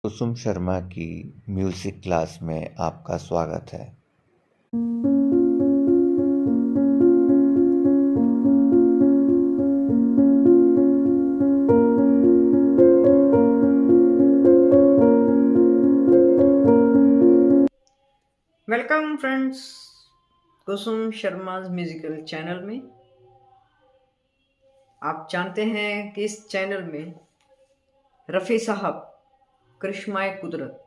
कुसुम शर्मा की music class में आपका स्वागत है। वेलकम फ्रेंड्स, कुसुम शर्मा म्यूजिकल चैनल में। आप जानते हैं कि इस चैनल में रफ़ी साहब करिश्माए कुदरत,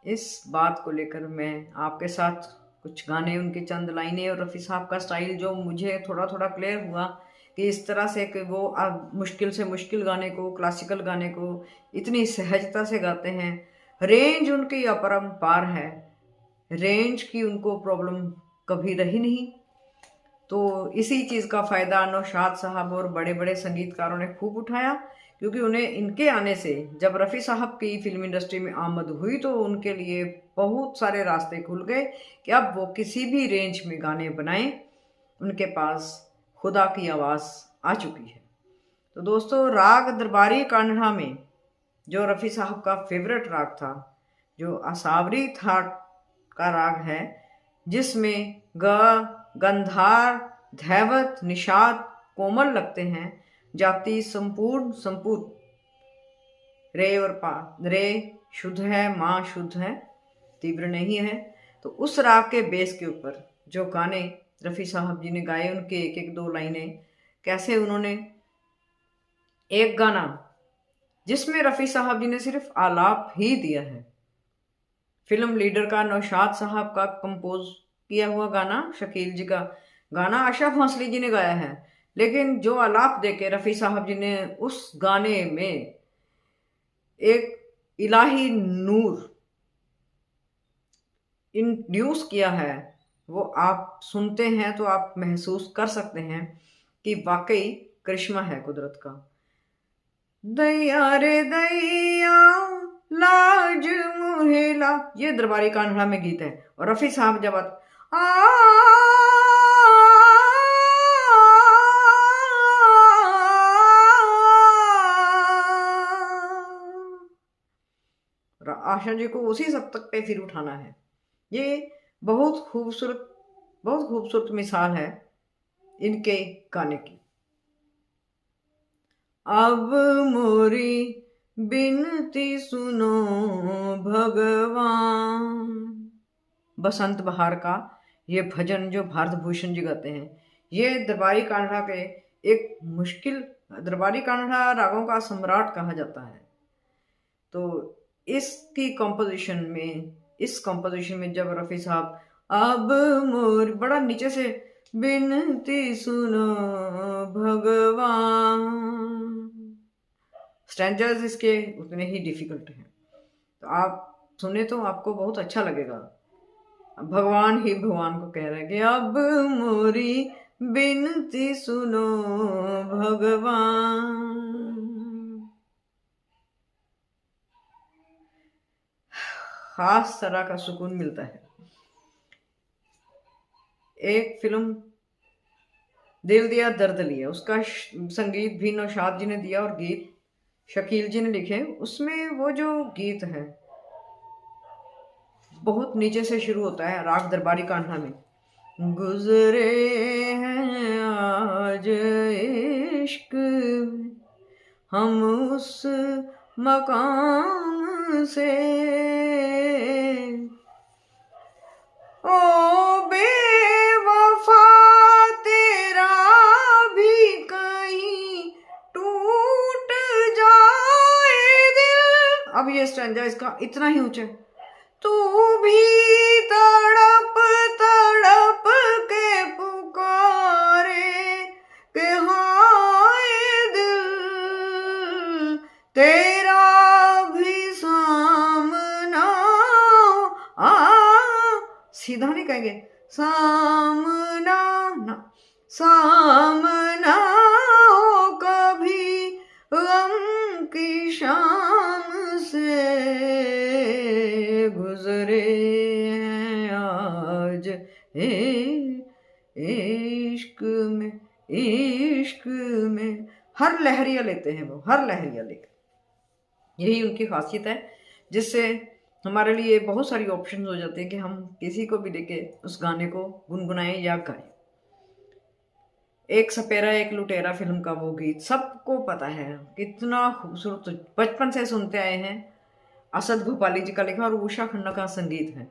इस बात को लेकर मैं आपके साथ कुछ गाने, उनके चंद लाइनें और रफ़ी साहब का स्टाइल जो मुझे थोड़ा थोड़ा क्लियर हुआ कि इस तरह से कि वो मुश्किल से मुश्किल गाने को, क्लासिकल गाने को इतनी सहजता से गाते हैं। रेंज उनकी अपरंपार है, रेंज की उनको प्रॉब्लम कभी रही नहीं। तो इसी चीज़ का फ़ायदा नौशाद साहब और बड़े बड़े संगीतकारों ने खूब उठाया, क्योंकि उन्हें इनके आने से जब रफ़ी साहब की फिल्म इंडस्ट्री में आमद हुई तो उनके लिए बहुत सारे रास्ते खुल गए कि अब वो किसी भी रेंज में गाने बनाएं, उनके पास खुदा की आवाज़ आ चुकी है। तो दोस्तों, राग दरबारी कान्हा में जो रफ़ी साहब का फेवरेट राग था, जो असावरी थाट का राग है, जिसमें ग, गंधार, धैवत, निषाद कोमल लगते हैं, जाति संपूर्ण संपूर्ण, रे और पा, रे शुद्ध है, माँ शुद्ध है, तीव्र नहीं है। तो उस राग के बेस के ऊपर जो गाने रफ़ी साहब जी ने गाए, उनके एक एक दो लाइनें, कैसे उन्होंने एक गाना जिसमें रफ़ी साहब जी ने सिर्फ आलाप ही दिया है, फिल्म लीडर का नौशाद साहब का कंपोज किया हुआ गाना, शकील जी का गाना आशा भोसले जी ने गाया है, लेकिन जो आलाप देके रफ़ी साहब जी ने उस गाने में एक इलाही नूर इंड्यूस किया है, वो आप सुनते हैं तो आप महसूस कर सकते हैं कि वाकई करिश्मा है कुदरत का। दैया रे दैया लाज मुहेला, ये दरबारी कान्हा में गीत है। और रफी साहब जब आशा जी को उसी सप्तक पे फिर उठाना है। ये बहुत खूबसूरत, बहुत खूबसूरत मिसाल है इनके गाने की। अब मोरी बिनती सुनो भगवान, बसंत बहार का ये भजन जो भारत भूषण जी गाते हैं, ये दरबारी कान्हा के एक मुश्किल, दरबारी कान्हा रागों का सम्राट कहा जाता है। तो इसकी कंपोजिशन में, इस कंपोजिशन में जब रफ़ी साहब अब मोर बड़ा नीचे से बिनती सुनो भगवान, स्टैंजर्स इसके उतने ही डिफिकल्ट हैं, तो आप सुने तो आपको बहुत अच्छा लगेगा। भगवान ही भगवान को कह रहे हैं कि अब मोरी बिनती सुनो भगवान। खास तरह का सुकून मिलता है। एक फिल्म दिल दिया दर्द लिया, उसका संगीत भी नौशाद जी ने दिया और गीत शकील जी ने लिखे। उसमें वो जो गीत है बहुत नीचे से शुरू होता है, राग दरबारी कान्हा में, गुजरे हैं आज इश्क हम उस मकाम से, ओ बेवफा तेरा भी कहीं टूट जाए दिल। अब ये स्टैंजा इसका इतना ही ऊंचा, तू भी तड़प तड़प के पुकारे कि हाय दिल तेरा भी सामना, आ सीधा नहीं कहेंगे, सामना ना, सामना हो कभी गम की शाम से, गुजरे हैं आज इश्क में, इश्क में। हर लहरिया लेते हैं वो, हर लहरिया लेकर, यही उनकी खासियत है। जिससे हमारे लिए बहुत सारी ऑप्शन हो जाते हैं कि हम किसी को भी देके उस गाने को गुनगुनाएं या गाएं। एक सपेरा एक लुटेरा फिल्म का वो गीत सबको पता है, कितना खूबसूरत, बचपन से सुनते आए हैं। असद भोपाली जी का लिखा और उषा खन्ना का संगीत है।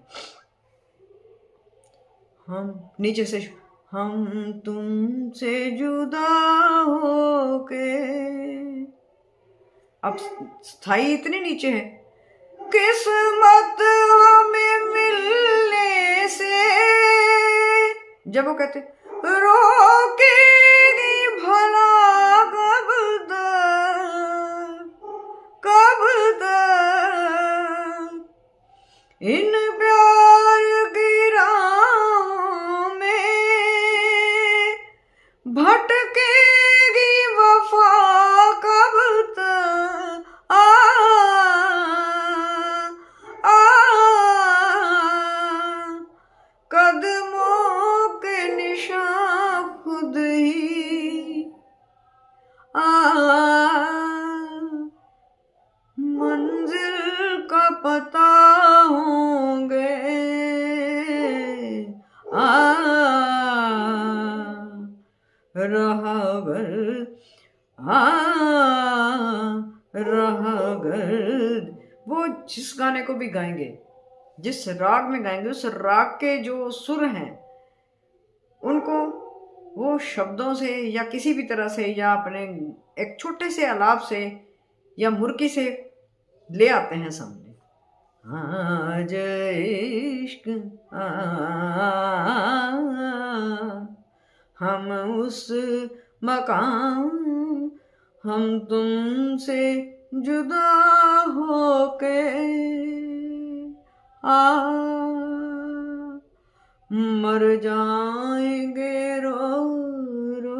हम नीचे से, हम तुमसे जुदा होके, अब स्थाई इतनी नीचे है, किस्मत हमें मिलने से, जब वो कहते रोकेगी भला कब तक, कब तक इन प्यार की राहों में भटकेगी वफा कब तक, कदमों के निशान खुद ही मंजिल का पता होंगे, रहा घर वो जिस गाने को भी गाएंगे, जिस राग में गाएंगे, उस राग के जो सुर हैं उनको वो शब्दों से या किसी भी तरह से या अपने एक छोटे से आलाप से या मुर्की से ले आते हैं सामने। आज इश्क हम उस मकाम, हम तुमसे जुदा होके मर जाएंगे रो रो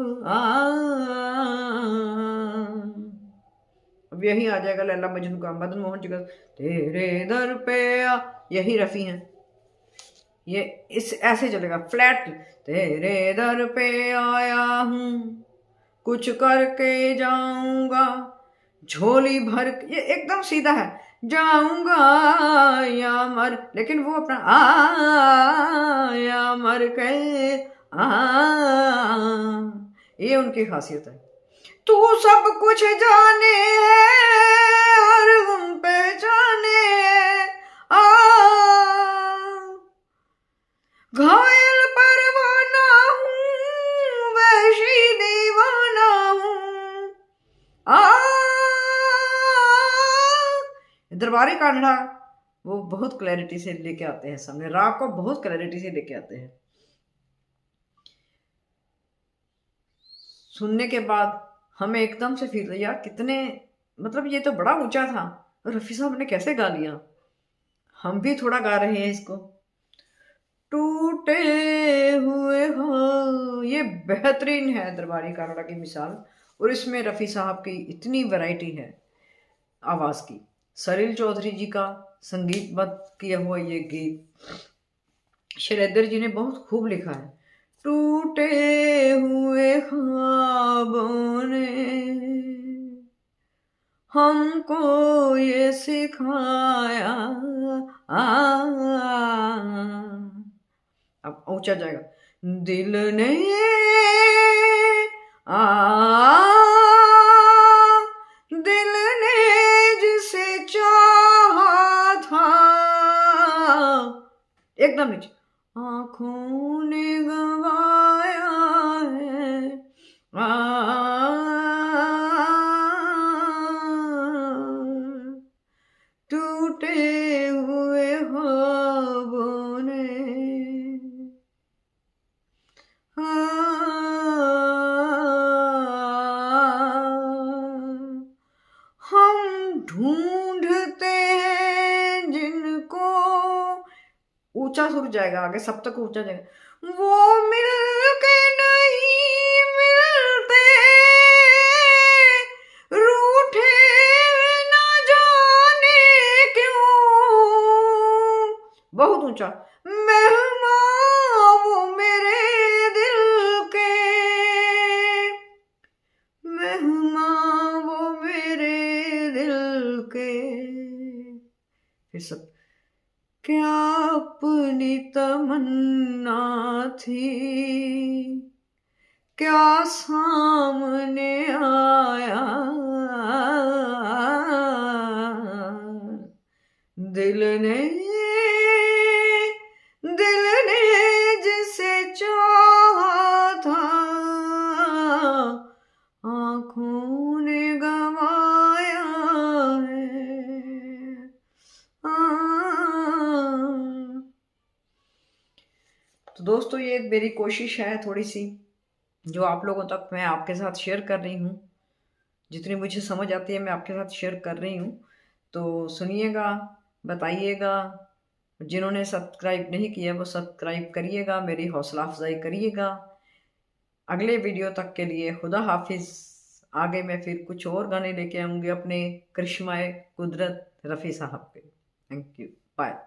अब यही आ जाएगा लैला मजनू का, मदन मोहन जी का तेरे दर पे आ, यही रफी हैं, ये इस ऐसे चलेगा फ्लैट। तेरे दर पे आया हूँ कुछ करके जाऊंगा, झोली भर, ये एकदम सीधा है, जाऊंगा या मर, लेकिन वो अपना या मर के ये उनकी खासियत है। तू सब कुछ जाने हर गम पहचाने, घायल परवाना हूँ वहशी दीवाना हूँ, दरबारी कांधा वो बहुत क्लैरिटी से लेके आते हैं सामने, राग को बहुत क्लैरिटी से लेके आते हैं। सुनने के बाद हमें एकदम से फील यार कितने, मतलब ये तो बड़ा ऊंचा था, रफी साहब ने कैसे गा लिया। हम भी थोड़ा गा रहे हैं इसको। टूटे हुए हो, ये बेहतरीन है दरबारी कांगड़ा की मिसाल, और इसमें रफी साहब की इतनी वैरायटी है आवाज की। सलील चौधरी जी का संगीतबद्ध किया हुआ ये गीत शैलेंद्र जी ने बहुत खूब लिखा है। टूटे हुए ख्वाबों ने हमको ये सिखाया, अब ऊंचा जाएगा, दिल ने दिल ने जिसे चाहा था, एकदम नीचे, आंखों ने गवाया है, टूटे हुए ख्वाबों ने हम ढूंढते हैं जिनको, ऊंचा सुर जाएगा आगे, सब तक ऊंचा जाएगा, वो मिलके नहीं मिलते, रूठे ना जाने क्यों, बहुत ऊंचा, मेहमान वो मेरे दिल के, मेहमान वो मेरे दिल के, फिर सब। क्या अपनी तमन्ना थी, क्या सामने आया, दिल ने दिल ने जिसे चाहा था, आँखों ने गवाया है। तो दोस्तों, ये मेरी कोशिश है थोड़ी सी, जो आप लोगों तक मैं आपके साथ शेयर कर रही हूँ। जितनी मुझे समझ आती है मैं आपके साथ शेयर कर रही हूँ। तो सुनिएगा, बताइएगा। जिन्होंने सब्सक्राइब नहीं किया वो सब्सक्राइब करिएगा, मेरी हौसला अफजाई करिएगा। अगले वीडियो तक के लिए खुदा हाफिज़। आगे मैं फिर कुछ और गाने लेके आऊँगी अपने करिश्माए कुदरत रफ़ी साहब के। Thank you, bye.